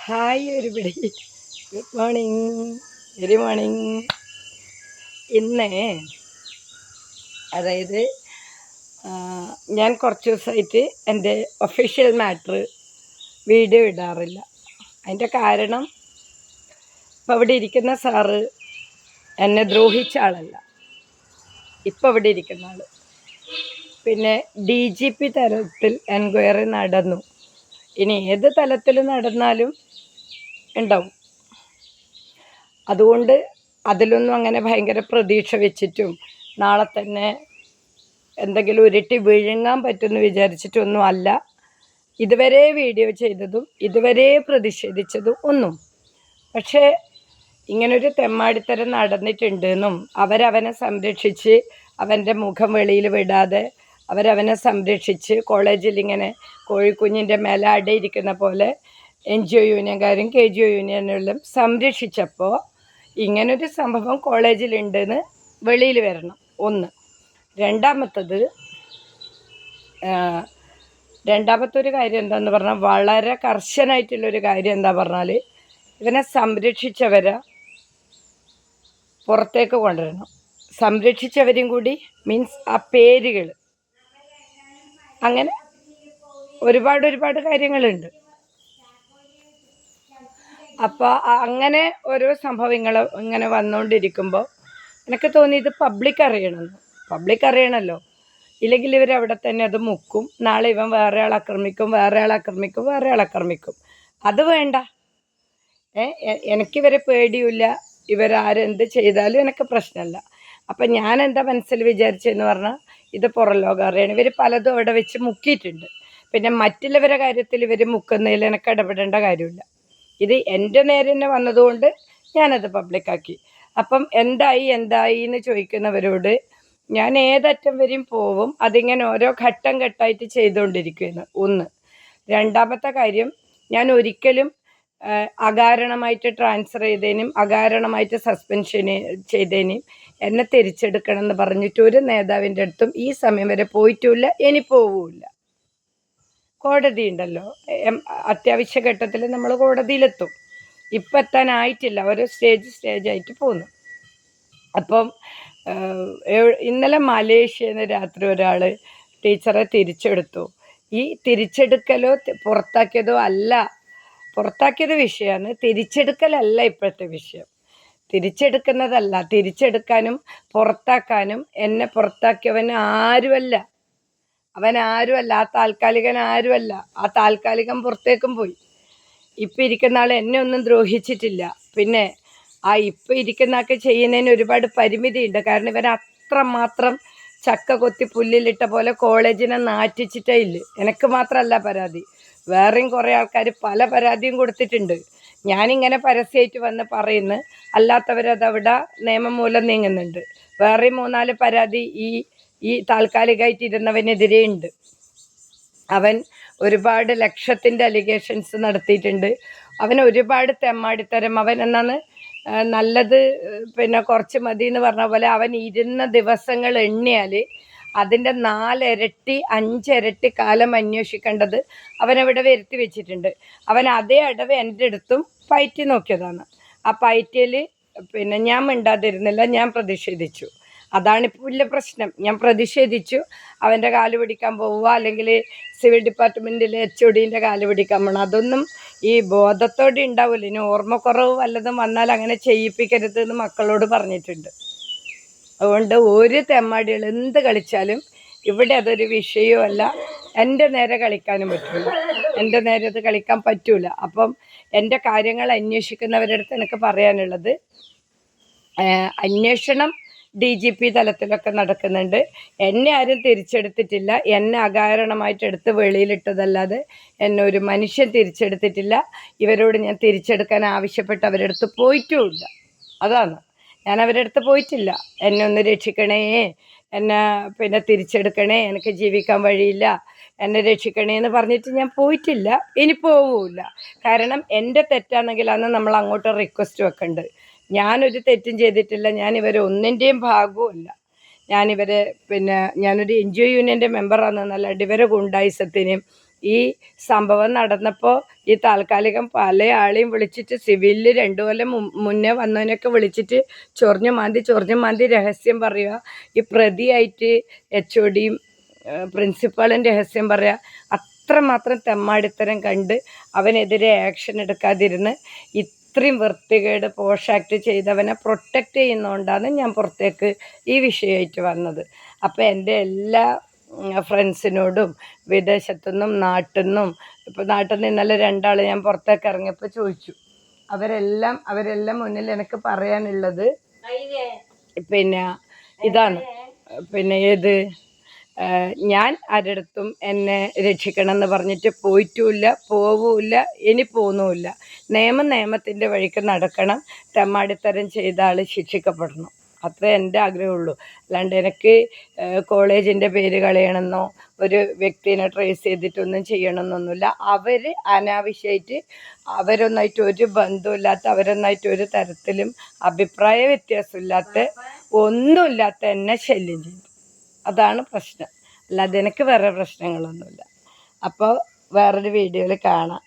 Hi everybody. Good morning, very morning. ഇന്ന് അതായത് ഞാൻ കുറച്ച് ദിവസമായിട്ട് എൻ്റെ ഒഫീഷ്യൽ മാറ്റർ വീഡിയോ ഇടാറില്ല. അതിൻ്റെ കാരണം ഇപ്പോൾ ഇവിടെ ഇരിക്കുന്ന സാറ് എന്നെ ദ്രോഹിച്ച ആളല്ല, ഇപ്പോൾ ഇവിടെ ഇരിക്കുന്ന ആൾ. പിന്നെ DGP തലത്തിൽ എൻക്വയറി നടന്നു. ഇനി ഏത് തലത്തിൽ നടന്നാലും ഉണ്ടാവും. അതുകൊണ്ട് അതിലൊന്നും അങ്ങനെ ഭയങ്കര പ്രതീക്ഷ വെച്ചിട്ടും നാളെ തന്നെ എന്തെങ്കിലും ഉരുട്ടി വിഴുങ്ങാൻ പറ്റുമെന്ന് വിചാരിച്ചിട്ടൊന്നും അല്ല ഇതുവരെ വീഡിയോ ചെയ്തതും ഇതുവരെ പ്രതിഷേധിച്ചതും ഒന്നും. പക്ഷേ ഇങ്ങനൊരു തെമ്മാടിത്തരം നടന്നിട്ടുണ്ടെന്നും അവരവനെ സംരക്ഷിച്ച് അവൻ്റെ മുഖം വെളിയിൽ വിടാതെ അവരവനെ സംരക്ഷിച്ച് കോളേജിൽ ഇങ്ങനെ കോഴിക്കുഞ്ഞിൻ്റെ മേലെ അടയിരിക്കുന്ന പോലെ NGO യൂണിയൻകാരും KGO യൂണിയനുകളും സംരക്ഷിച്ചപ്പോൾ ഇങ്ങനൊരു സംഭവം കോളേജിലുണ്ടെന്ന് വെളിയിൽ വരണം. ഒന്ന്. രണ്ടാമത്തൊരു കാര്യം എന്താന്ന് പറഞ്ഞാൽ, വളരെ കർശനമായിട്ടുള്ളൊരു കാര്യം എന്താ പറഞ്ഞാൽ, ഇവനെ സംരക്ഷിച്ചവരെ പുറത്തേക്ക് കൊണ്ടുവരണം. സംരക്ഷിച്ചവരും കൂടി മീൻസ് ആ പേരുകൾ, അങ്ങനെ ഒരുപാട് കാര്യങ്ങളുണ്ട്. അപ്പോൾ അങ്ങനെ ഓരോ സംഭവങ്ങൾ ഇങ്ങനെ വന്നുകൊണ്ടിരിക്കുമ്പോൾ എനിക്ക് തോന്നി ഇത് പബ്ലിക് അറിയണമല്ലോ. ഇല്ലെങ്കിൽ ഇവരവിടെ തന്നെ അത് മുക്കും. നാളെ ഇവൻ വേറെ ആൾ ആക്രമിക്കും. അത് വേണ്ട. എനിക്കിവരെ പേടിയില്ല. ഇവരാരെന്ത് ചെയ്താലും എനിക്ക് പ്രശ്നമല്ല. അപ്പം ഞാൻ എന്താ മനസ്സിൽ വിചാരിച്ചതെന്ന് പറഞ്ഞാൽ, ഇത് പുറം ലോകം അറിയണം. ഇവർ പലതും അവിടെ വെച്ച് മുക്കിയിട്ടുണ്ട്. പിന്നെ മറ്റുള്ളവരുടെ കാര്യത്തിൽ ഇവർ മുക്കുന്നതിൽ എനിക്ക് ഇടപെടേണ്ട കാര്യമില്ല. ഇത് എൻ്റെ നേരെ തന്നെ വന്നതുകൊണ്ട് ഞാനത് പബ്ലിക്കാക്കി. അപ്പം എന്തായി എന്ന് ചോദിക്കുന്നവരോട് ഞാൻ ഏതറ്റം വരെയും പോവും. അതിങ്ങനെ ഓരോ ഘട്ടമായിട്ട് ചെയ്തുകൊണ്ടിരിക്കുകയാണ്. ഒന്ന്. രണ്ടാമത്തെ കാര്യം, ഞാൻ ഒരിക്കലും അകാരണമായിട്ട് ട്രാൻസ്ഫർ ചെയ്തതിനും അകാരണമായിട്ട് സസ്പെൻഷൻ ചെയ്തതിനും എന്നെ തിരിച്ചെടുക്കണം എന്ന് പറഞ്ഞിട്ട് ഒരു നേതാവിൻ്റെ അടുത്തും ഈ സമയം വരെ പോയിട്ടുമില്ല, ഇനി പോവുമില്ല. കോടതി ഉണ്ടല്ലോ, അത്യാവശ്യ ഘട്ടത്തിൽ നമ്മൾ കോടതിയിലെത്തും. ഇപ്പം എത്താനായിട്ടില്ല, ഓരോ സ്റ്റേജായിട്ട് പോകുന്നു. അപ്പം ഇന്നലെ മലേഷ്യയിൽ നിന്ന് രാത്രി ഒരാൾ ടീച്ചറെ തിരിച്ചെടുത്തു. ഈ തിരിച്ചെടുക്കലോ പുറത്താക്കിയതോ അല്ല, പുറത്താക്കിയത് വിഷയമാണ്, തിരിച്ചെടുക്കലല്ല ഇപ്പോഴത്തെ വിഷയം. തിരിച്ചെടുക്കുന്നതല്ല. തിരിച്ചെടുക്കാനും പുറത്താക്കാനും എന്നെ പുറത്താക്കിയവൻ ആരുമല്ല, അവനാരുമല്ല, ആ താൽക്കാലികൻ ആരുമല്ല. ആ താൽക്കാലികം പുറത്തേക്കും പോയി. ഇപ്പം ഇരിക്കുന്ന ആൾ എന്നെ ഒന്നും ദ്രോഹിച്ചിട്ടില്ല. പിന്നെ ആ ഇപ്പം ഇരിക്കുന്ന ആൾക്ക് ചെയ്യുന്നതിന് ഒരുപാട് പരിമിതിയുണ്ട്. കാരണം ഇവൻ അത്രമാത്രം ചക്ക കൊത്തി പുല്ലിലിട്ട പോലെ കോളേജിനെ നാറ്റിച്ചിട്ടേ ഇല്ല. എനിക്ക് മാത്രമല്ല പരാതി, വേറെയും കുറേ ആൾക്കാർ പല പരാതിയും കൊടുത്തിട്ടുണ്ട്. ഞാനിങ്ങനെ പരസ്യമായിട്ട് വന്ന് പറയുന്നു, അല്ലാത്തവരതവിടെ നിയമം മൂലം നീങ്ങുന്നുണ്ട്. വേറെയും 3-4 പരാതി ഈ താൽക്കാലികമായിട്ട് ഇരുന്നവനെതിരെ ഉണ്ട്. അവൻ ഒരുപാട് ലക്ഷത്തിൻ്റെ അലിഗേഷൻസ് നടത്തിയിട്ടുണ്ട്. അവൻ ഒരുപാട് തെമ്മാടിത്തരം. അവൻ എന്നാണ് നല്ലത് പിന്നെ കുറച്ച് മതി എന്ന് പറഞ്ഞ പോലെ അവൻ ഇരുന്ന ദിവസങ്ങൾ എണ്ണിയാൽ അതിൻ്റെ 4 ഇരട്ടി 5 ഇരട്ടി കാലം അന്വേഷിക്കേണ്ടത് അവനവിടെ വരുത്തി വെച്ചിട്ടുണ്ട്. അവൻ അതേ അടവ് എൻ്റെ അടുത്തും പയറ്റി നോക്കിയതാണ്. ആ പയറ്റിയിൽ പിന്നെ ഞാൻ മിണ്ടാതിരുന്നില്ല, ഞാൻ പ്രതിഷേധിച്ചു. അതാണിപ്പോൾ വലിയ പ്രശ്നം. ഞാൻ പ്രതിഷേധിച്ചു. അവൻ്റെ കാല് പിടിക്കാൻ പോവുക, അല്ലെങ്കിൽ സിവിൽ ഡിപ്പാർട്ട്മെൻറ്റിലെ HODൻ്റെ കാല് പിടിക്കാൻ പോകണം. അതൊന്നും ഈ ബോധത്തോടെ ഉണ്ടാവില്ല. ഇനി ഓർമ്മക്കുറവ് വല്ലതും വന്നാൽ അങ്ങനെ ചെയ്യിപ്പിക്കരുത് എന്ന് മക്കളോട് പറഞ്ഞിട്ടുണ്ട്. അതുകൊണ്ട് ഒരു തെമ്മാടികൾ എന്ത് കളിച്ചാലും ഇവിടെ അതൊരു വിഷയമല്ല. എൻ്റെ നേരെ കളിക്കാനും പറ്റില്ല, എൻ്റെ നേരെ അത് കളിക്കാൻ പറ്റൂല. അപ്പം എൻ്റെ കാര്യങ്ങൾ അന്വേഷിക്കുന്നവരുടെ അടുത്ത് എനിക്ക് പറയാനുള്ളത്, അന്വേഷണം DGP തലത്തിലൊക്കെ നടക്കുന്നുണ്ട്. എന്നെ ആരും തിരിച്ചെടുത്തിട്ടില്ല. എന്നെ അകാരണമായിട്ട് എടുത്ത് വെളിയിലിട്ടതല്ലാതെ എന്നെ ഒരു മനുഷ്യൻ തിരിച്ചെടുത്തിട്ടില്ല. ഇവരോട് ഞാൻ തിരിച്ചെടുക്കാൻ ആവശ്യപ്പെട്ട് അവരുടെ അടുത്ത് പോയിട്ടുമില്ല. അതാണ്, ഞാൻ അവരുടെ അടുത്ത് പോയിട്ടില്ല. എന്നെ ഒന്ന് രക്ഷിക്കണേ, എന്നെ പിന്നെ തിരിച്ചെടുക്കണേ, എനിക്ക് ജീവിക്കാൻ വഴിയില്ല, എന്നെ രക്ഷിക്കണേ എന്ന് പറഞ്ഞിട്ട് ഞാൻ പോയിട്ടില്ല, ഇനി പോവില്ല. കാരണം എൻ്റെ തെറ്റാണെങ്കിൽ അന്ന് നമ്മൾ അങ്ങോട്ട് റിക്വസ്റ്റ് വെക്കുന്നുണ്ട്. ഞാനൊരു തെറ്റും ചെയ്തിട്ടില്ല. ഞാനിവരെ ഒന്നിൻ്റെയും ഭാഗവുമല്ല. ഞാനിവരെ ഞാനൊരു NGO യൂണിയൻ്റെ മെമ്പറാണെന്നല്ലാണ്ട് ഇവരെ ഗുണ്ടായിസത്തിനും ഈ സംഭവം നടന്നപ്പോൾ ഈ താൽക്കാലികം പല ആളെയും വിളിച്ചിട്ട് സിവിലിൽ 2 കൊല്ലം മുന്നേ വന്നവനൊക്കെ വിളിച്ചിട്ട് ചൊറിഞ്ഞു മാന്തി രഹസ്യം പറയുക. ഈ പ്രതിയായിട്ട് HOD പ്രിൻസിപ്പാളും രഹസ്യം പറയുക. അത്രമാത്രം തെമ്മാടിത്തരം കണ്ട് അവനെതിരെ ആക്ഷൻ എടുക്കാതിരുന്ന് ഇത്രയും വൃത്തികേട് പോഷാക്ട് ചെയ്തവനെ പ്രൊട്ടക്റ്റ് ചെയ്യുന്നതുകൊണ്ടാണ് ഞാൻ പുറത്തേക്ക് ഈ വിഷയമായിട്ട് വന്നത്. അപ്പോൾ എൻ്റെ എല്ലാ ഫ്രണ്ട്സിനോടും വിദേശത്തുനിന്നും നാട്ടിൽ നിന്നും, ഇപ്പോൾ നാട്ടിൽ നിന്ന് ഇന്നലെ 2 ആൾ ഞാൻ പുറത്തേക്ക് ഇറങ്ങിയപ്പോൾ ചോദിച്ചു. അവരെല്ലാം മുന്നിൽ എനിക്ക് പറയാനുള്ളത് പിന്നെ ഇതാണ്. പിന്നെ ഞാൻ ആരടുത്തും എന്നെ രക്ഷിക്കണം എന്ന് പറഞ്ഞിട്ട് പോയിട്ടുമില്ല, പോവുമില്ല, ഇനി പോകുന്നുമില്ല. നിയമത്തിൻ്റെ വഴിക്ക് നടക്കണം. തെമ്മാടിത്തരം ചെയ്ത ആൾ ശിക്ഷിക്കപ്പെടണം. അത്രേ എൻ്റെ ആഗ്രഹമുള്ളൂ. അല്ലാണ്ട് എനിക്ക് കോളേജിൻ്റെ പേര് കളയണമെന്നോ ഒരു വ്യക്തിനെ ട്രേസ് ചെയ്തിട്ടൊന്നും ചെയ്യണമെന്നൊന്നുമില്ല. അവർ അനാവശ്യമായിട്ട് അവരൊന്നായിട്ട് ഒരു ബന്ധമില്ലാത്ത, അവരൊന്നായിട്ട് ഒരു തരത്തിലും അഭിപ്രായ വ്യത്യാസമില്ലാത്ത, ഒന്നുമില്ലാത്ത എന്നെ ശല്യം ചെയ്തു. അതാണ് പ്രശ്നം. അല്ലാതെ എനിക്ക് വേറെ പ്രശ്നങ്ങളൊന്നുമില്ല. അപ്പോൾ വേറൊരു വീഡിയോയിൽ കാണാം.